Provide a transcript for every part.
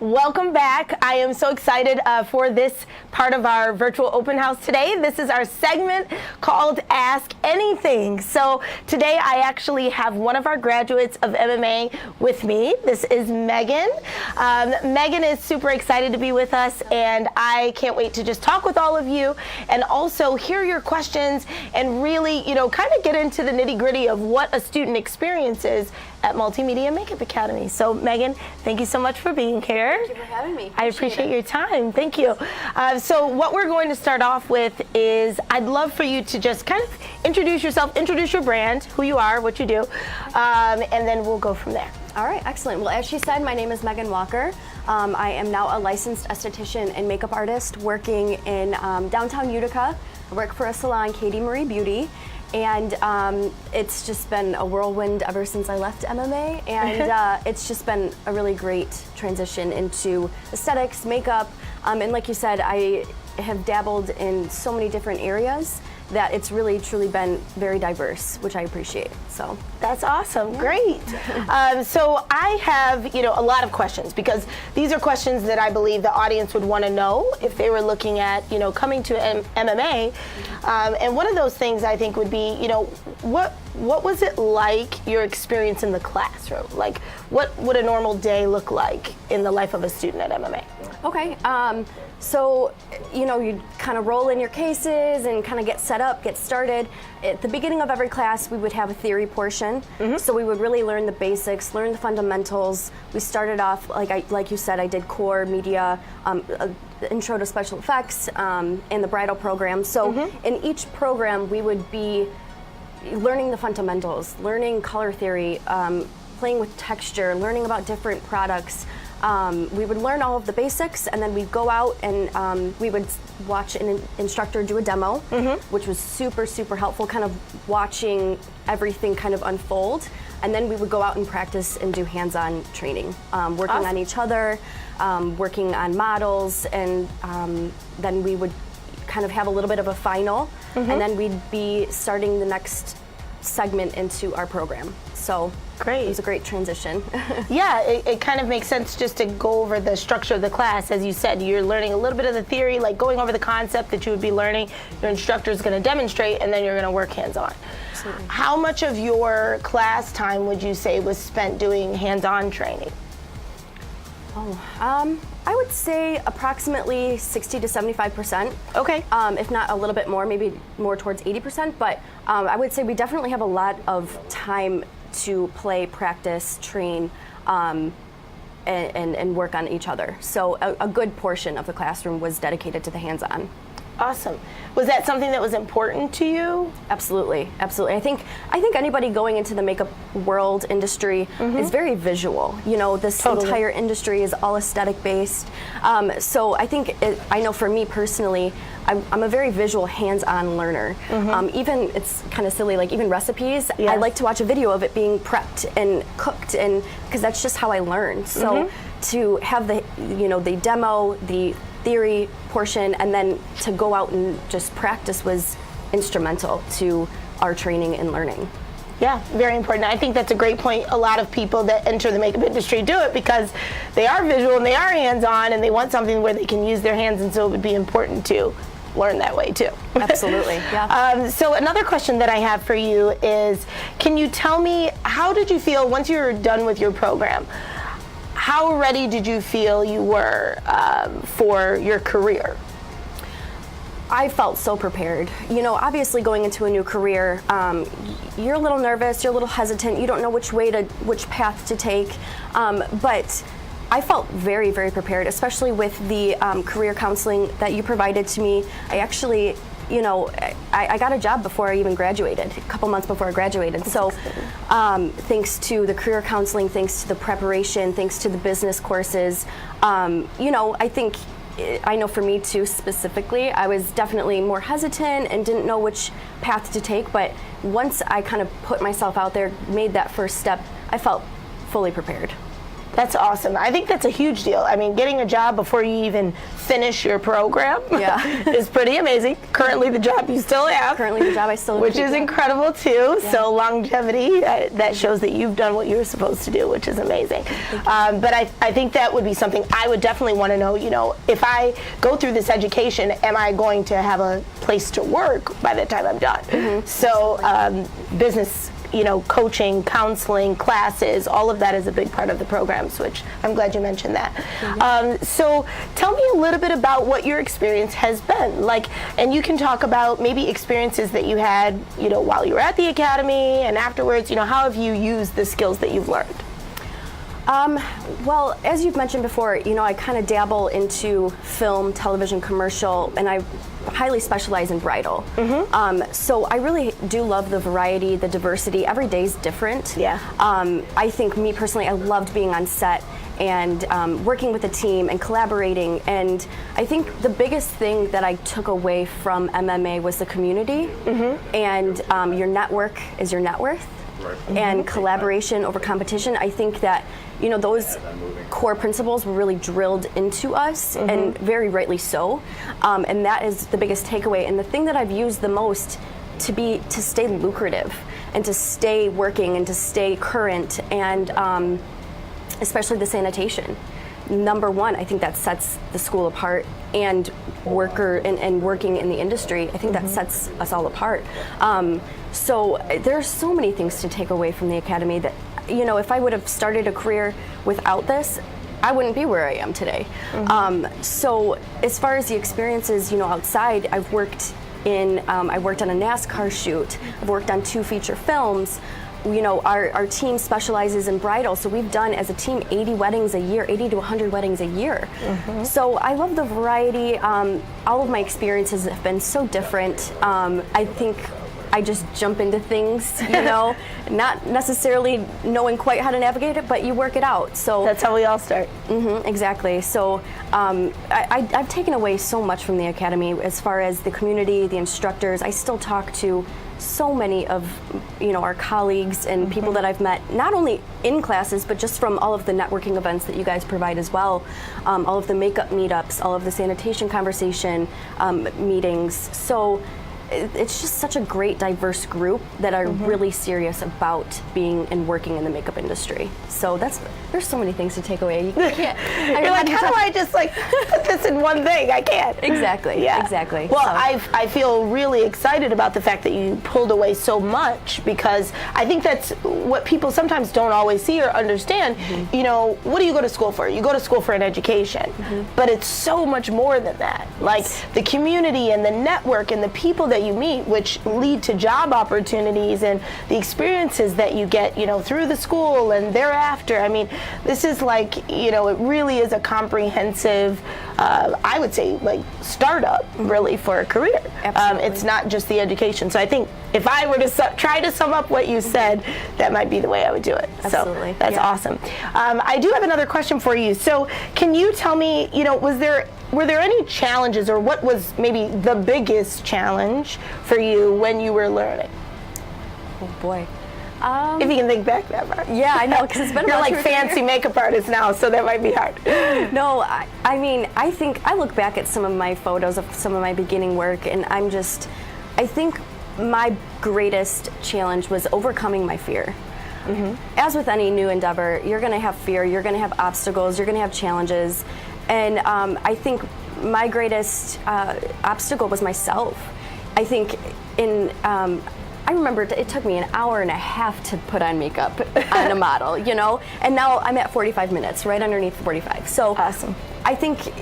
Welcome back. I am so excited for this part of our virtual open house today. This is our segment called Ask Anything. So today I actually have one of our graduates of MMA with me. This is Megan. Megan is super excited to be with us, and I can't wait to just talk with all of you and also hear your questions and really, kind of get into the nitty-gritty of what a student experiences at Multimedia Makeup Academy. So Megan, thank you so much for being here. Thank you for having me. I appreciate your time. Thank you. So what we're going to start off with is I'd love for you to just kind of introduce yourself, introduce your brand, who you are, what you do, and then we'll go from there. All right, excellent. Well, as she said, my name is Megan Walker. I am now a licensed esthetician and makeup artist working in downtown Utica. I work for a salon, Katie Marie Beauty. And it's just been a whirlwind ever since I left MMA, and it's just been a really great transition into aesthetics, makeup, and like you said, I have dabbled in so many different areas that it's really truly been very diverse, which I appreciate. So that's awesome. Great. So I have a lot of questions, because these are questions that I believe the audience would want to know if they were looking at coming to MMA. And one of those things I think would be what was it like, your experience in the classroom? Like, what would a normal day look like in the life of a student at MMA? Okay. So, you kind of roll in your cases and kind of get set up, get started. At the beginning of every class, we would have a theory portion. So we would really learn the basics, learn the fundamentals. We started off, like you said, I did core, media, intro to special effects, and the bridal program. So in each program, we would be learning the fundamentals, learning color theory, playing with texture, learning about different products. We would learn all of the basics, and then we'd go out and we would watch an instructor do a demo, which was super, super helpful, kind of watching everything kind of unfold. And then we would go out and practice and do hands-on training, working on each other, working on models, and then we would kind of have a little bit of a final, and then we'd be starting the next segment into our program. So great. It was a great transition. Yeah, it kind of makes sense just to go over the structure of the class. As you said, you're learning a little bit of the theory, like going over the concept that you would be learning. Your instructor is going to demonstrate, and then you're going to work hands-on. Absolutely. How much of your class time would you say was spent doing hands-on training? I would say approximately 60 to 75%. Okay. If not a little bit more, maybe more towards 80%. But I would say we definitely have a lot of time to play, practice, train, and work on each other. So a good portion of the classroom was dedicated to the hands-on. Awesome. Was that something that was important to you? Absolutely, absolutely. I think anybody going into the makeup world industry is very visual. This entire industry is all aesthetic based. So I think I know for me personally, I'm a very visual, hands-on learner. Even, it's kind of silly, like even recipes, yes. I like to watch a video of it being prepped and cooked, and because that's just how I learn. So to have the the demo, the theory portion, and then to go out and just practice was instrumental to our training and learning. Yeah, very important. I think that's a great point. A lot of people that enter the makeup industry do it because they are visual and they are hands-on, and they want something where they can use their hands, and so it would be important to learn that way too. Absolutely, yeah. So another question that I have for you is, can you tell me, how did you feel once you were done with your program? How ready did you feel you were for your career? I felt so prepared. Obviously going into a new career, you're a little nervous, you're a little hesitant, you don't know which path to take, but I felt very, very prepared, especially with the career counseling that you provided to me. I actually, I got a job before I even graduated, a couple months before I graduated. So thanks to the career counseling, thanks to the preparation, thanks to the business courses, I think, I know for me too specifically, I was definitely more hesitant and didn't know which path to take, but once I kind of put myself out there, made that first step, I felt fully prepared. That's awesome. I think that's a huge deal. I mean, getting a job before you even finish your program is pretty amazing. Currently, the job you still have. Currently, the job I still have. Which is incredible, too. Yeah. So longevity, that shows that you've done what you were supposed to do, which is amazing. But I think that would be something I would definitely want to know, you know, if I go through this education, am I going to have a place to work by the time I'm done? So business, you know, coaching, counseling, classes, all of that is a big part of the programs, which I'm glad you mentioned that. So tell me a little bit about what your experience has been like, and you can talk about maybe experiences that you had, you know, while you were at the academy and afterwards, you know, how have you used the skills that you've learned? Well, as you've mentioned before, you know, I kind of dabble into film, television, commercial, and I highly specialize in bridal. So I really do love the variety, the diversity. Every day's different. Yeah. I think, me personally, I loved being on set and working with a team and collaborating. And I think the biggest thing that I took away from MMA was the community. And your network is your net worth. And collaboration over competition. I think that, you know, those core principles were really drilled into us, and very rightly so. And that is the biggest takeaway. And the thing that I've used the most to stay lucrative and to stay working and to stay current, and especially the sanitation. Number one, I think that sets the school apart, and working in the industry, I think that sets us all apart. So there's so many things to take away from the academy that, you know, if I would have started a career without this, I wouldn't be where I am today. So as far as the experiences, you know, outside, I've worked I worked on a NASCAR shoot. I've worked on 2 feature films. You know, our team specializes in bridal, so we've done as a team 80 weddings a year, 80 to 100 weddings a year. So I love the variety. All of my experiences have been so different. I think I just jump into things, you know, not necessarily knowing quite how to navigate it, but you work it out. So that's how we all start. Exactly. So I've taken away so much from the academy as far as the community, the instructors. I still talk to so many of, you know, our colleagues and people that I've met, not only in classes, but just from all of the networking events that you guys provide as well, all of the makeup meetups, all of the sanitation conversation meetings. So it's just such a great, diverse group that are really serious about being and working in the makeup industry. So there's so many things to take away. You can't. You're like, how do I just like put this in one thing? I can't. Exactly. Yeah. Exactly. Well, I feel really excited about the fact that you pulled away so much, because I think that's what people sometimes don't always see or understand. You know, what do you go to school for? You go to school for an education, but it's so much more than that. Like the community and the network and the people that you meet, which lead to job opportunities, and the experiences that you get, you know, through the school and thereafter. I mean, this is like, you know, it really is a comprehensive, I would say, like startup really for a career. It's not just the education. So I think if I were to try to sum up what you said, that might be the way I would do it. Absolutely. So that's awesome. I do have another question for you. So can you tell me, you know, were there any challenges, or what was maybe the biggest challenge for you when you were learning? Oh boy. If you can think back that far. Yeah, I know, because it's been You're about like 2 or 3 fancy years. makeup artist now, so that might be hard. No, I mean, I think I look back at some of my photos of some of my beginning work, and I think my greatest challenge was overcoming my fear. As with any new endeavor, you're going to have fear, you're going to have obstacles, you're going to have challenges, and I think my greatest obstacle was myself. I think I remember it took me an hour and a half to put on makeup on a model, you know, and now I'm at 45 minutes, right underneath 45. So awesome. I think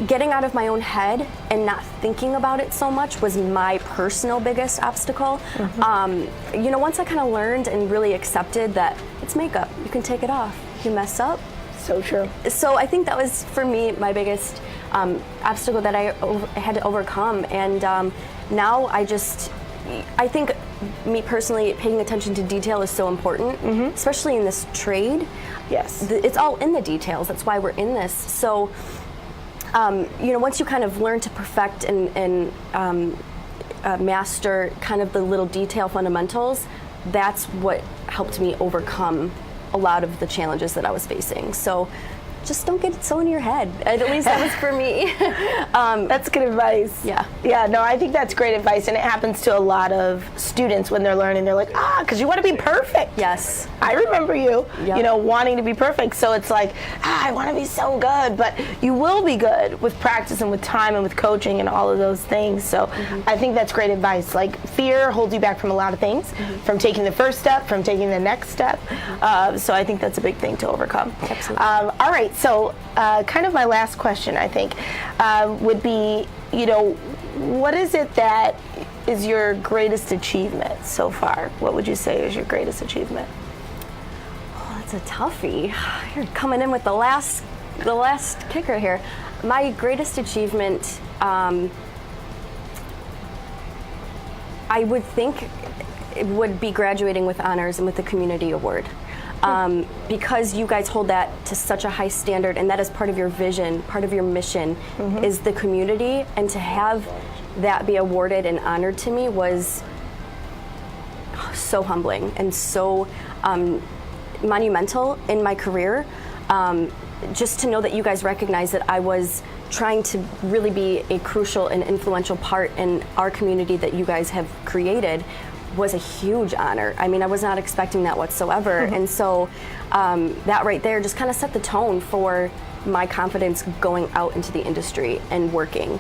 getting out of my own head and not thinking about it so much was my personal biggest obstacle. You know, once I kind of learned and really accepted that it's makeup, you can take it off, you mess up. So true. So I think that was, for me, my biggest obstacle that I had to overcome. And now I think, me personally, paying attention to detail is so important, especially in this trade. Yes. It's all in the details. That's why we're in this. So, you know, once you kind of learn to perfect and master kind of the little detail fundamentals, that's what helped me overcome a lot of the challenges that I was facing. So just don't get it so in your head. At least that was for me. That's good advice. Yeah. Yeah, no, I think that's great advice, and it happens to a lot of students when they're learning. They're like, because you want to be perfect. Yes. I remember you, Yep. wanting to be perfect. So it's like, I want to be so good, but you will be good with practice and with time and with coaching and all of those things. So I think that's great advice. Like, fear holds you back from a lot of things, from taking the first step, from taking the next step. So I think that's a big thing to overcome. Absolutely. All right. So kind of my last question, I think, would be, what is it that is your greatest achievement so far? What would you say is your greatest achievement? Oh, that's a toughie. You're coming in with the last kicker here. My greatest achievement, I would think, it would be graduating with honors and with the community award. Because you guys hold that to such a high standard, and that is part of your vision, part of your mission, is the community, and to have that be awarded and honored to me was so humbling and so monumental in my career. Just to know that you guys recognize that I was trying to really be a crucial and influential part in our community that you guys have created was a huge honor. I mean, I was not expecting that whatsoever. And so that right there just kind of set the tone for my confidence going out into the industry and working.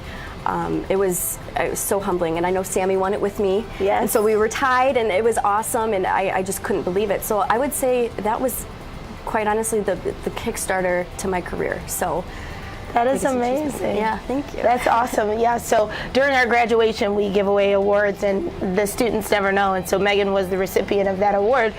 It was so humbling, and I know Sammy won it with me. Yes. And so we were tied, and it was awesome, and I just couldn't believe it. So I would say that was, quite honestly, the Kickstarter to my career. So That is amazing. Yeah, thank you. That's awesome. Yeah, so during our graduation, we give away awards, and the students never know. And so Megan was the recipient of that award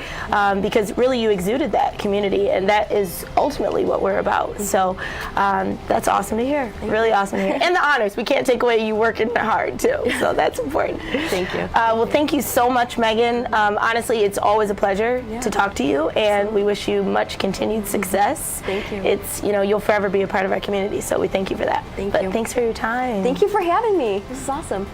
because really you exuded that community, and that is ultimately what we're about. So that's awesome to hear. Really awesome to hear. And the honors. We can't take away you working hard, too. So that's important. Thank you. Well, thank you so much, Megan. Honestly, it's always a pleasure to talk to you, and we wish you much continued success. Thank you. It's, you'll forever be a part of our community. So we thank you for that. Thank but you. Thanks for your time. Thank you for having me. This is awesome.